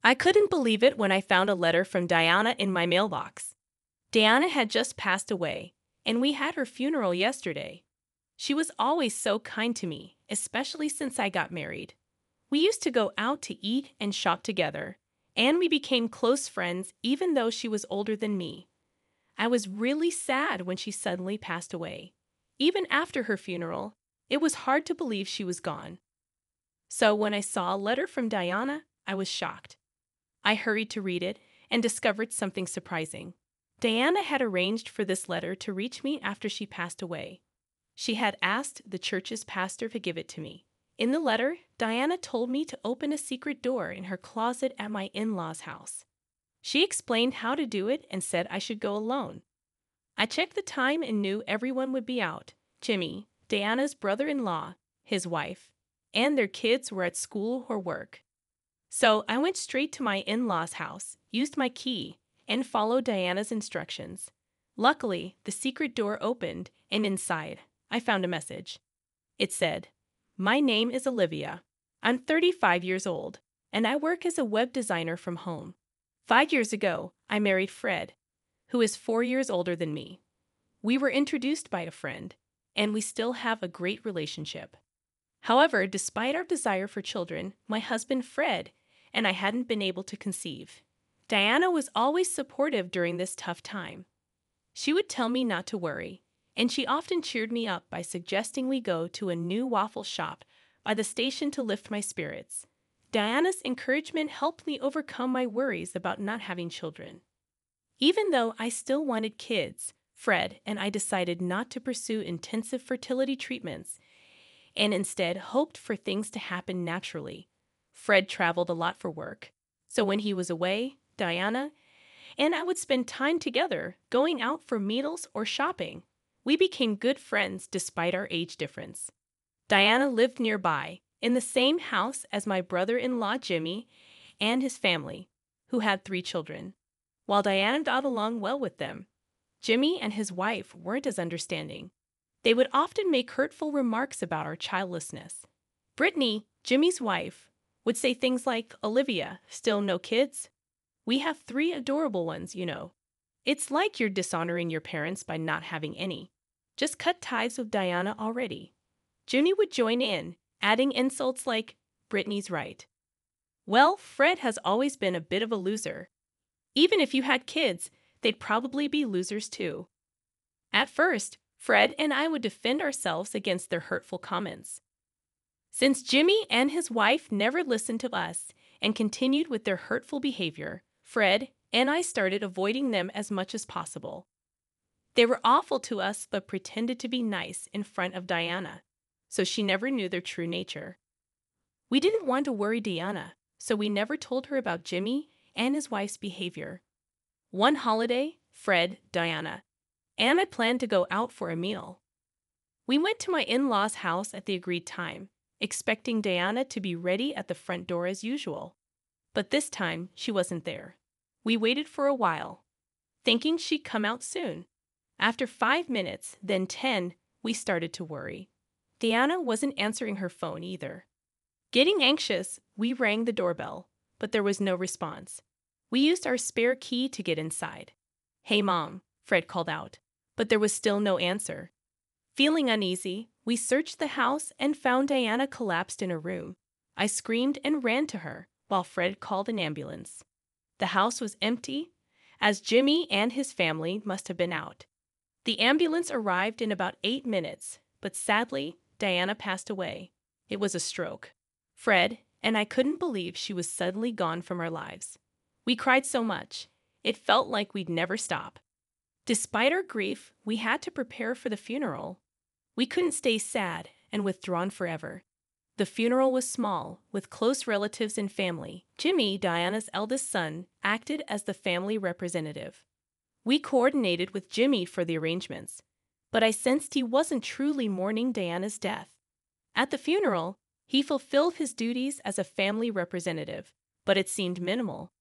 I couldn't believe it when I found a letter from Diana in my mailbox. Diana had just passed away, and we had her funeral yesterday. She was always so kind to me, especially since I got married. We used to go out to eat and shop together, and we became close friends even though she was older than me. I was really sad when she suddenly passed away. Even after her funeral, it was hard to believe she was gone. So when I saw a letter from Diana, I was shocked. I hurried to read it and discovered something surprising. Diana had arranged for this letter to reach me after she passed away. She had asked the church's pastor to give it to me. In the letter, Diana told me to open a secret door in her closet at my in-laws' house. She explained how to do it and said I should go alone. I checked the time and knew everyone would be out. Jimmy, Diana's brother-in-law, his wife, and their kids were at school or work. So I went straight to my in-laws' house, used my key, and followed Diana's instructions. Luckily, the secret door opened, and inside, I found a message. It said, "My name is Olivia. I'm 35 years old, and I work as a web designer from home. 5 years ago, I married Fred, who is 4 years older than me. We were introduced by a friend, and we still have a great relationship. However, despite our desire for children, my husband Fred and I hadn't been able to conceive. Diana was always supportive during this tough time. She would tell me not to worry, and she often cheered me up by suggesting we go to a new waffle shop by the station to lift my spirits. Diana's encouragement helped me overcome my worries about not having children. Even though I still wanted kids, Fred and I decided not to pursue intensive fertility treatments and instead hoped for things to happen naturally. Fred traveled a lot for work, so when he was away, Diana and I would spend time together, going out for meals or shopping. We became good friends despite our age difference. Diana lived nearby, in the same house as my brother-in-law Jimmy and his family, who had 3 children. While Diana got along well with them, Jimmy and his wife weren't as understanding. They would often make hurtful remarks about our childlessness. Brittany, Jimmy's wife, would say things like, "Olivia, still no kids? We have 3 adorable ones, you know. It's like you're dishonoring your parents by not having any. Just cut ties with Diana already." Jimmy would join in, adding insults like, "Brittany's right." Well, Fred has always been a bit of a loser. Even if you had kids, they'd probably be losers too. At first, Fred and I would defend ourselves against their hurtful comments. Since Jimmy and his wife never listened to us and continued with their hurtful behavior, Fred and I started avoiding them as much as possible. They were awful to us but pretended to be nice in front of Diana, so she never knew their true nature. We didn't want to worry Diana, so we never told her about Jimmy and his wife's behavior. One holiday, Fred, Diana, and I planned to go out for a meal. We went to my in-laws' house at the agreed time, expecting Diana to be ready at the front door as usual. But this time, she wasn't there. We waited for a while, thinking she'd come out soon. After 5 minutes, then 10, we started to worry. Diana wasn't answering her phone either. Getting anxious, we rang the doorbell, but there was no response. We used our spare key to get inside. "Hey, Mom," Fred called out, but there was still no answer. Feeling uneasy, we searched the house and found Diana collapsed in a room. I screamed and ran to her, while Fred called an ambulance. The house was empty, as Jimmy and his family must have been out. The ambulance arrived in about 8 minutes, but sadly, Diana passed away. It was a stroke. Fred and I couldn't believe she was suddenly gone from our lives. We cried so much, it felt like we'd never stop. Despite our grief, we had to prepare for the funeral. We couldn't stay sad and withdrawn forever. The funeral was small, with close relatives and family. Jimmy, Diana's eldest son, acted as the family representative. We coordinated with Jimmy for the arrangements, but I sensed he wasn't truly mourning Diana's death. At the funeral, he fulfilled his duties as a family representative, but it seemed minimal.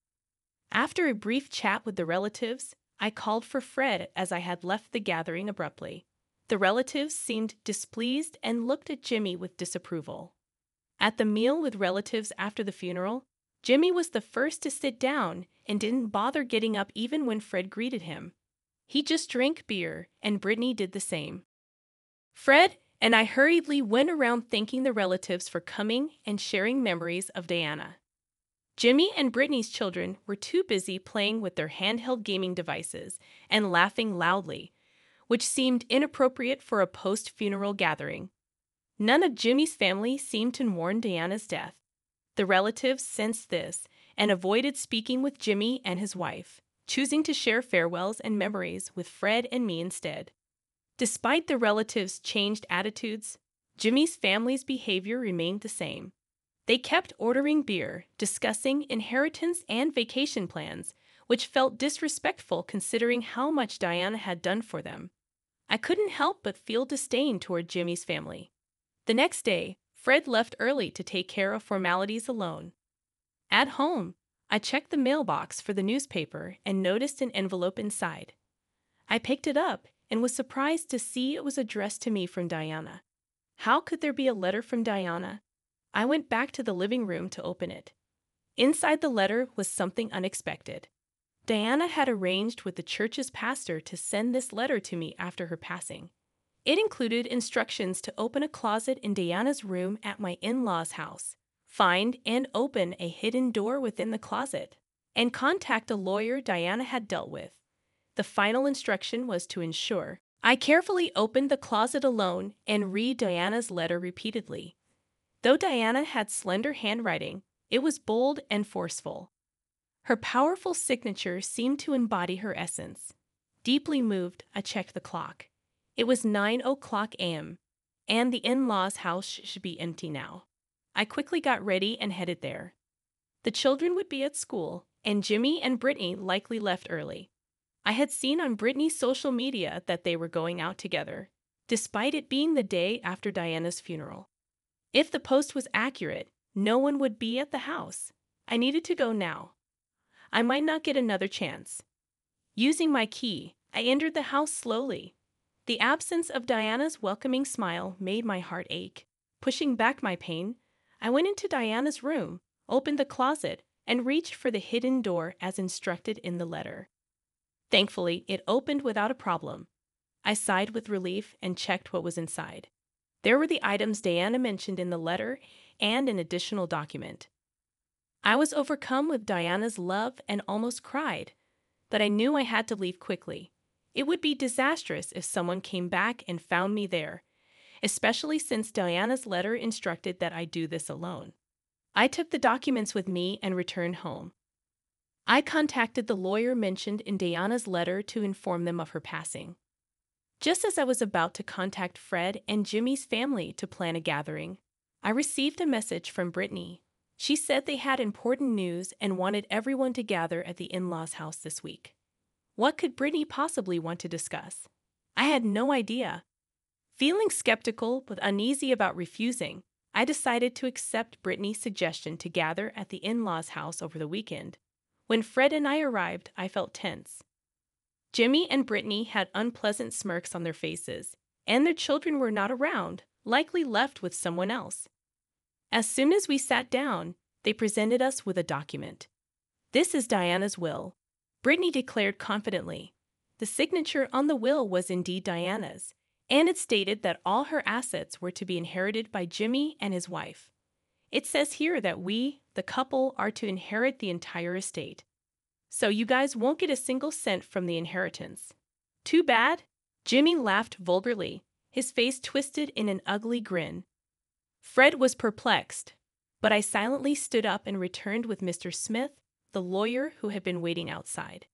After a brief chat with the relatives, I called for Fred as I had left the gathering abruptly. The relatives seemed displeased and looked at Jimmy with disapproval. At the meal with relatives after the funeral, Jimmy was the first to sit down and didn't bother getting up even when Fred greeted him. He just drank beer, and Brittany did the same. Fred and I hurriedly went around thanking the relatives for coming and sharing memories of Diana. Jimmy and Brittany's children were too busy playing with their handheld gaming devices and laughing loudly, which seemed inappropriate for a post-funeral gathering. None of Jimmy's family seemed to mourn Diana's death. The relatives sensed this and avoided speaking with Jimmy and his wife, choosing to share farewells and memories with Fred and me instead. Despite the relatives' changed attitudes, Jimmy's family's behavior remained the same. They kept ordering beer, discussing inheritance and vacation plans, which felt disrespectful considering how much Diana had done for them. I couldn't help but feel disdain toward Jimmy's family. The next day, Fred left early to take care of formalities alone. At home, I checked the mailbox for the newspaper and noticed an envelope inside. I picked it up and was surprised to see it was addressed to me from Diana. How could there be a letter from Diana? I went back to the living room to open it. Inside the letter was something unexpected. Diana had arranged with the church's pastor to send this letter to me after her passing. It included instructions to open a closet in Diana's room at my in-laws' house, find and open a hidden door within the closet, and contact a lawyer Diana had dealt with. The final instruction was to ensure I carefully opened the closet alone and read Diana's letter repeatedly. Though Diana had slender handwriting, it was bold and forceful. Her powerful signature seemed to embody her essence. Deeply moved, I checked the clock. It was 9:00 a.m., and the in-laws' house should be empty now. I quickly got ready and headed there. The children would be at school, and Jimmy and Brittany likely left early. I had seen on Brittany's social media that they were going out together, despite it being the day after Diana's funeral. If the post was accurate, no one would be at the house. I needed to go now. I might not get another chance. Using my key, I entered the house slowly. The absence of Diana's welcoming smile made my heart ache. Pushing back my pain, I went into Diana's room, opened the closet, and reached for the hidden door as instructed in the letter. Thankfully, it opened without a problem. I sighed with relief and checked what was inside. There were the items Diana mentioned in the letter and an additional document. I was overcome with Diana's love and almost cried, but I knew I had to leave quickly. It would be disastrous if someone came back and found me there, especially since Diana's letter instructed that I do this alone. I took the documents with me and returned home. I contacted the lawyer mentioned in Diana's letter to inform them of her passing. Just as I was about to contact Fred and Jimmy's family to plan a gathering, I received a message from Brittany. She said they had important news and wanted everyone to gather at the in-laws' house this week. What could Brittany possibly want to discuss? I had no idea. Feeling skeptical but uneasy about refusing, I decided to accept Brittany's suggestion to gather at the in-laws' house over the weekend. When Fred and I arrived, I felt tense. Jimmy and Brittany had unpleasant smirks on their faces, and their children were not around, likely left with someone else. As soon as we sat down, they presented us with a document. "This is Diana's will," Brittany declared confidently. The signature on the will was indeed Diana's, and it stated that all her assets were to be inherited by Jimmy and his wife. It says here that we, the couple, are to inherit the entire estate. So you guys won't get a single cent from the inheritance. Too bad? Jimmy laughed vulgarly, his face twisted in an ugly grin. Fred was perplexed, but I silently stood up and returned with Mr. Smith, the lawyer who had been waiting outside.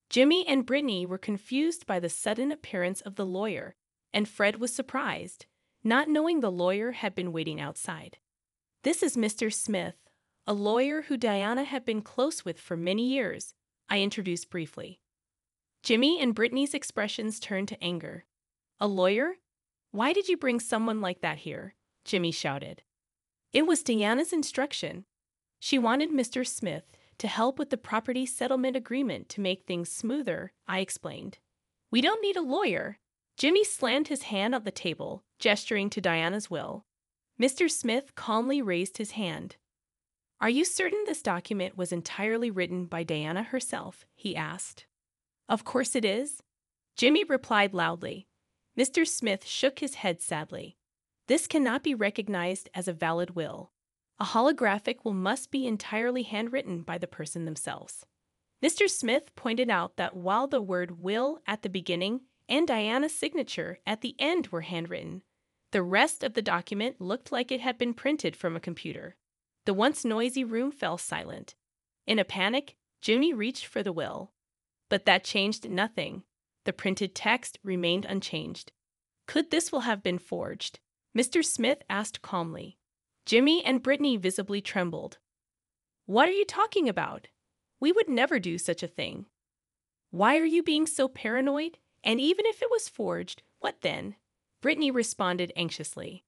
Jimmy and Brittany were confused by the sudden appearance of the lawyer, and Fred was surprised, not knowing the lawyer had been waiting outside. "This is Mr. Smith, a lawyer who Diana had been close with for many years," I introduced briefly. Jimmy and Brittany's expressions turned to anger. "A lawyer? Why did you bring someone like that here?" Jimmy shouted. "It was Diana's instruction. She wanted Mr. Smith to help with the property settlement agreement to make things smoother," I explained. "We don't need a lawyer." Jimmy slammed his hand on the table, gesturing to Diana's will. Mr. Smith calmly raised his hand. Are you certain this document was entirely written by Diana herself? He asked. Of course it is, Jimmy replied loudly. Mr. Smith shook his head sadly. This cannot be recognized as a valid will. A holographic will must be entirely handwritten by the person themselves. Mr. Smith pointed out that while the word will at the beginning and Diana's signature at the end were handwritten, the rest of the document looked like it had been printed from a computer. The once noisy room fell silent. In a panic, Jimmy reached for the will. But that changed nothing. The printed text remained unchanged. Could this will have been forged? Mr. Smith asked calmly. Jimmy and Brittany visibly trembled. What are you talking about? We would never do such a thing. Why are you being so paranoid? And even if it was forged, what then? Brittany responded anxiously.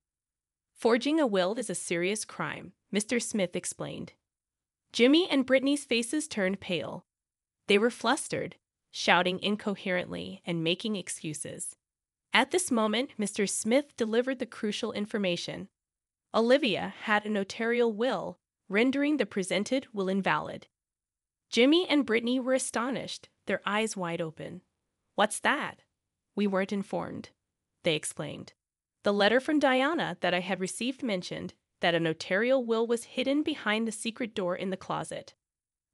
Forging a will is a serious crime, Mr. Smith explained. Jimmy and Brittany's faces turned pale. They were flustered, shouting incoherently and making excuses. At this moment, Mr. Smith delivered the crucial information. Olivia had a notarial will, rendering the presented will invalid. Jimmy and Brittany were astonished, their eyes wide open. What's that? We weren't informed, they exclaimed. The letter from Diana that I had received mentioned that a notarial will was hidden behind the secret door in the closet.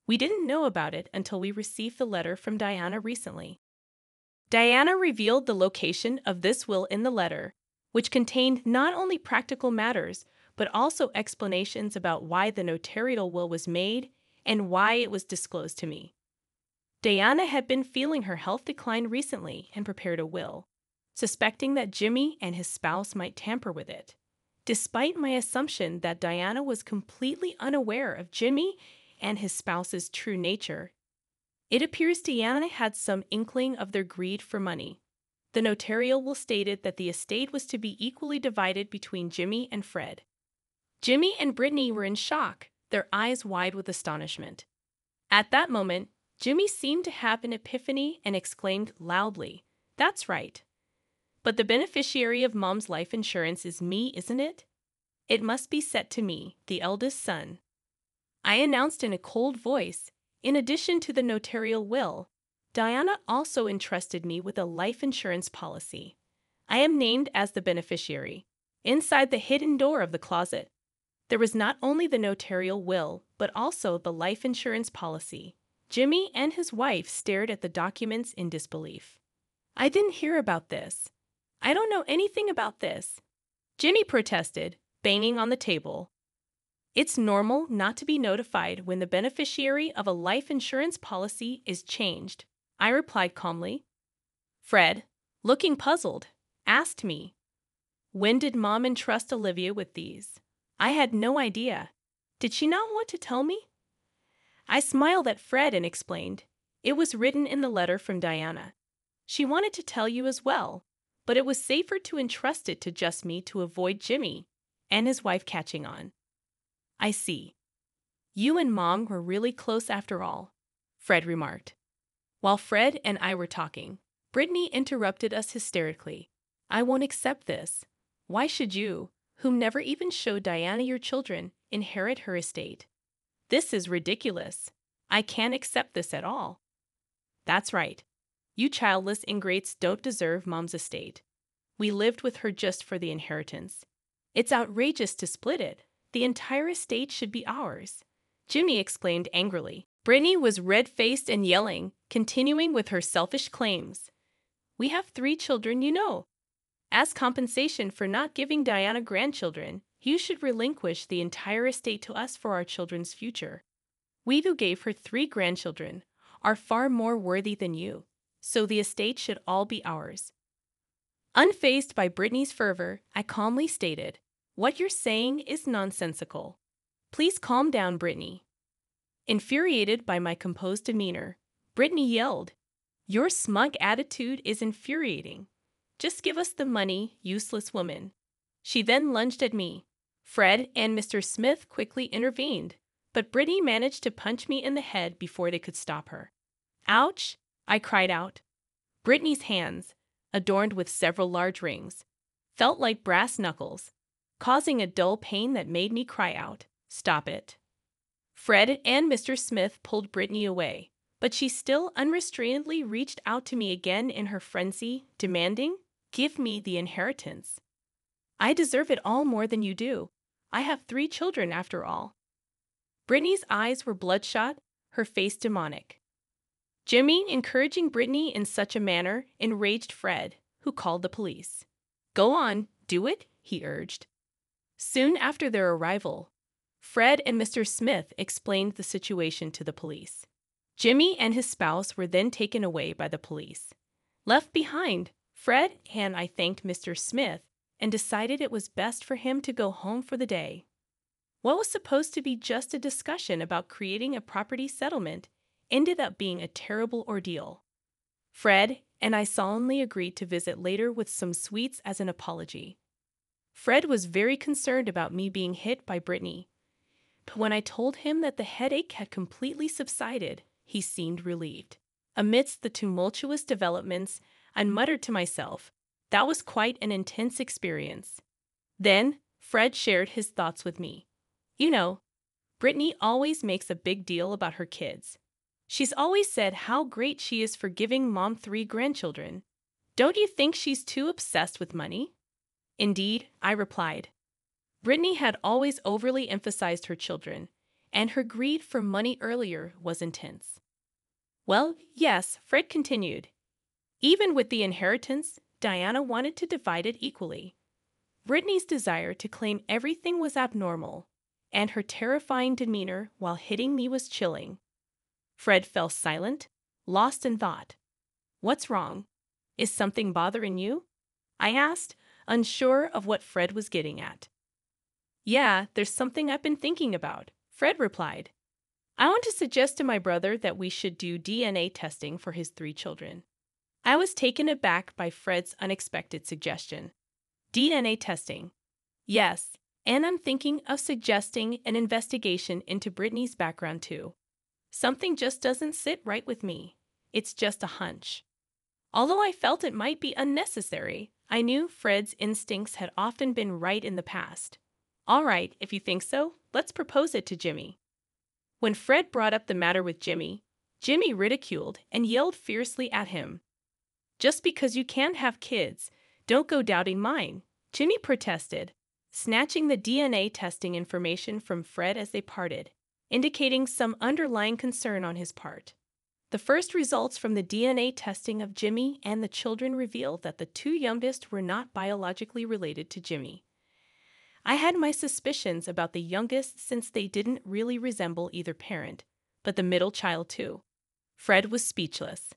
We didn't know about it until we received the letter from Diana recently. Diana revealed the location of this will in the letter, which contained not only practical matters, but also explanations about why the notarial will was made and why it was disclosed to me. Diana had been feeling her health decline recently and prepared a will, suspecting that Jimmy and his spouse might tamper with it. Despite my assumption that Diana was completely unaware of Jimmy and his spouse's true nature, it appears Diana had some inkling of their greed for money. The notarial will stated that the estate was to be equally divided between Jimmy and Fred. Jimmy and Brittany were in shock, their eyes wide with astonishment. At that moment, Jimmy seemed to have an epiphany and exclaimed loudly, "That's right. But the beneficiary of Mom's life insurance is me, isn't it? It must be set to me, the eldest son." I announced in a cold voice, in addition to the notarial will, Diana also entrusted me with a life insurance policy. I am named as the beneficiary. Inside the hidden door of the closet, there was not only the notarial will, but also the life insurance policy. Jimmy and his wife stared at the documents in disbelief. I didn't hear about this. I don't know anything about this, Jimmy protested, banging on the table. It's normal not to be notified when the beneficiary of a life insurance policy is changed, I replied calmly. Fred, looking puzzled, asked me, when did Mom entrust Olivia with these? I had no idea. Did she not want to tell me? I smiled at Fred and explained, it was written in the letter from Diana. She wanted to tell you as well, but it was safer to entrust it to just me to avoid Jimmy and his wife catching on. I see. You and Mom were really close after all, Fred remarked. While Fred and I were talking, Brittany interrupted us hysterically. I won't accept this. Why should you, whom never even showed Diana your children, inherit her estate? This is ridiculous. I can't accept this at all. That's right. You childless ingrates don't deserve Mom's estate. We lived with her just for the inheritance. It's outrageous to split it. The entire estate should be ours, Jimmy exclaimed angrily. Brittany was red-faced and yelling, continuing with her selfish claims. We have 3 children, you know. As compensation for not giving Diana grandchildren, you should relinquish the entire estate to us for our children's future. We who gave her 3 grandchildren are far more worthy than you, so the estate should all be ours. Unfazed by Brittany's fervor, I calmly stated, what you're saying is nonsensical. Please calm down, Brittany. Infuriated by my composed demeanor, Brittany yelled, your smug attitude is infuriating. Just give us the money, useless woman. She then lunged at me. Fred and Mr. Smith quickly intervened, but Brittany managed to punch me in the head before they could stop her. Ouch! I cried out. Brittany's hands, adorned with several large rings, felt like brass knuckles, causing a dull pain that made me cry out, stop it. Fred and Mr. Smith pulled Brittany away, but she still unrestrainedly reached out to me again in her frenzy, demanding, "Give me the inheritance. I deserve it all more than you do. I have 3 children after all." Brittany's eyes were bloodshot, her face demonic. Jimmy encouraging Brittany in such a manner enraged Fred, who called the police. "Go on, do it," he urged. Soon after their arrival, Fred and Mr. Smith explained the situation to the police. Jimmy and his spouse were then taken away by the police. Left behind, Fred and I thanked Mr. Smith and decided it was best for him to go home for the day. What was supposed to be just a discussion about creating a property settlement ended up being a terrible ordeal. Fred and I solemnly agreed to visit later with some sweets as an apology. Fred was very concerned about me being hit by Brittany, but when I told him that the headache had completely subsided, he seemed relieved. Amidst the tumultuous developments, I muttered to myself, that was quite an intense experience. Then, Fred shared his thoughts with me. "You know, Brittany always makes a big deal about her kids. She's always said how great she is for giving Mom 3 grandchildren. Don't you think she's too obsessed with money?" "Indeed," I replied. Brittany had always overly emphasized her children, and her greed for money earlier was intense. "Well, yes," Fred continued. "Even with the inheritance, Diana wanted to divide it equally. Brittany's desire to claim everything was abnormal, and her terrifying demeanor while hitting me was chilling." Fred fell silent, lost in thought. "What's wrong? Is something bothering you?" I asked, unsure of what Fred was getting at. "Yeah, there's something I've been thinking about," Fred replied. "I want to suggest to my brother that we should do DNA testing for his 3 children." I was taken aback by Fred's unexpected suggestion. DNA testing. Yes, and I'm thinking of suggesting an investigation into Brittany's background too. Something just doesn't sit right with me. It's just a hunch. Although I felt it might be unnecessary, I knew Fred's instincts had often been right in the past. "All right, if you think so, let's propose it to Jimmy." When Fred brought up the matter with Jimmy, Jimmy ridiculed and yelled fiercely at him. "Just because you can't have kids, don't go doubting mine," Jimmy protested, snatching the DNA testing information from Fred as they parted, indicating some underlying concern on his part. The first results from the DNA testing of Jimmy and the children revealed that the 2 youngest were not biologically related to Jimmy. I had my suspicions about the youngest since they didn't really resemble either parent, but the middle child too. Fred was speechless.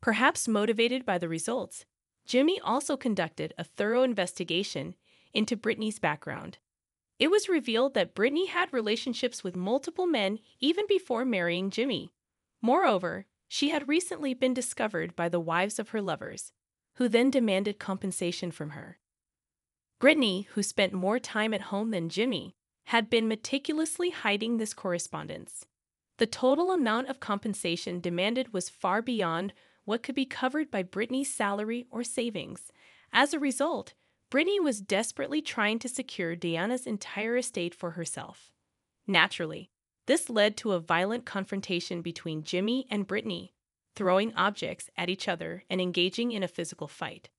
Perhaps motivated by the results, Jimmy also conducted a thorough investigation into Brittany's background. It was revealed that Brittany had relationships with multiple men even before marrying Jimmy. Moreover, she had recently been discovered by the wives of her lovers, who then demanded compensation from her. Brittany, who spent more time at home than Jimmy, had been meticulously hiding this correspondence. The total amount of compensation demanded was far beyond what could be covered by Brittany's salary or savings. As a result, Brittany was desperately trying to secure Diana's entire estate for herself. Naturally, this led to a violent confrontation between Jimmy and Brittany, throwing objects at each other and engaging in a physical fight.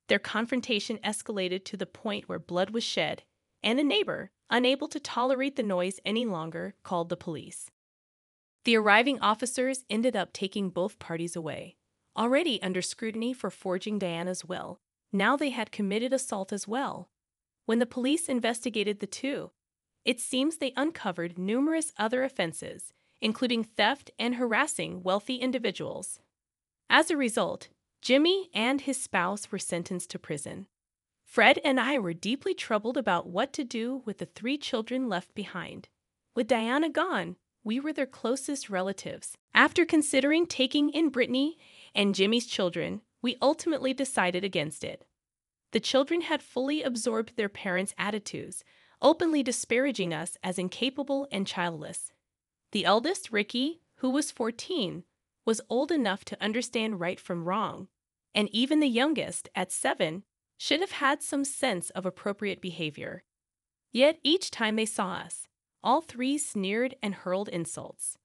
Their confrontation escalated to the point where blood was shed, and a neighbor, unable to tolerate the noise any longer, called the police. The arriving officers ended up taking both parties away. Already under scrutiny for forging Diana's will, now they had committed assault as well. When the police investigated the 2, it seems they uncovered numerous other offenses, including theft and harassing wealthy individuals. As a result, Jimmy and his spouse were sentenced to prison. Fred and I were deeply troubled about what to do with the 3 children left behind. With Diana gone, we were their closest relatives. After considering taking in Brittany and Jimmy's children, we ultimately decided against it. The children had fully absorbed their parents' attitudes, openly disparaging us as incapable and childless. The eldest, Ricky, who was 14, was old enough to understand right from wrong, and even the youngest, at 7, should have had some sense of appropriate behavior. Yet each time they saw us, All three sneered and hurled insults.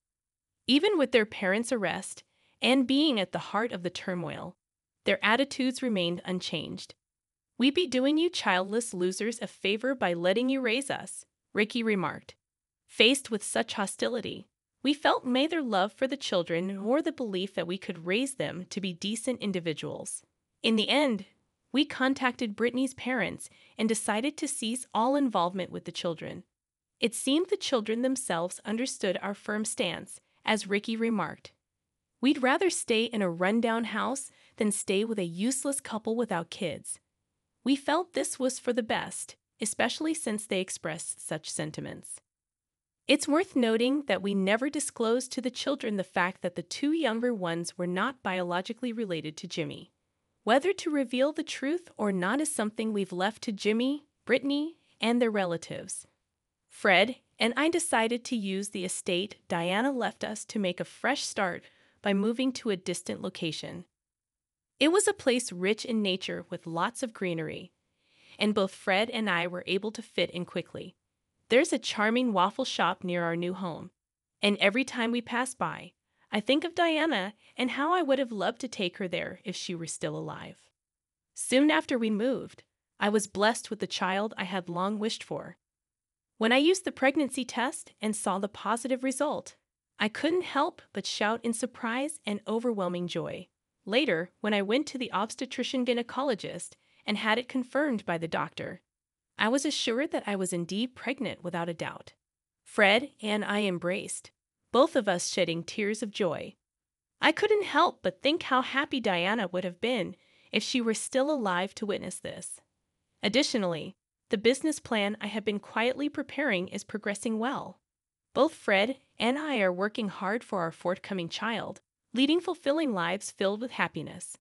Even with their parents' arrest and being at the heart of the turmoil, their attitudes remained unchanged. "We'd be doing you childless losers a favor by letting you raise us," Ricky remarked. Faced with such hostility, we felt neither love for the children nor the belief that we could raise them to be decent individuals. In the end, we contacted Brittany's parents and decided to cease all involvement with the children. It seemed the children themselves understood our firm stance, as Ricky remarked. "We'd rather stay in a rundown house than stay with a useless couple without kids." We felt this was for the best, especially since they expressed such sentiments. It's worth noting that we never disclosed to the children the fact that the two younger ones were not biologically related to Jimmy. Whether to reveal the truth or not is something we've left to Jimmy, Brittany, and their relatives. Fred and I decided to use the estate Diana left us to make a fresh start by moving to a distant location. It was a place rich in nature with lots of greenery, and both Fred and I were able to fit in quickly. There's a charming waffle shop near our new home, and every time we pass by, I think of Diana and how I would have loved to take her there if she were still alive. Soon after we moved, I was blessed with the child I had long wished for. When I used the pregnancy test and saw the positive result, I couldn't help but shout in surprise and overwhelming joy. Later, when I went to the obstetrician-gynecologist and had it confirmed by the doctor, I was assured that I was indeed pregnant without a doubt. Fred and I embraced, both of us shedding tears of joy. I couldn't help but think how happy Diana would have been if she were still alive to witness this. Additionally, the business plan I have been quietly preparing is progressing well. Both Fred and I are working hard for our forthcoming child, leading fulfilling lives filled with happiness.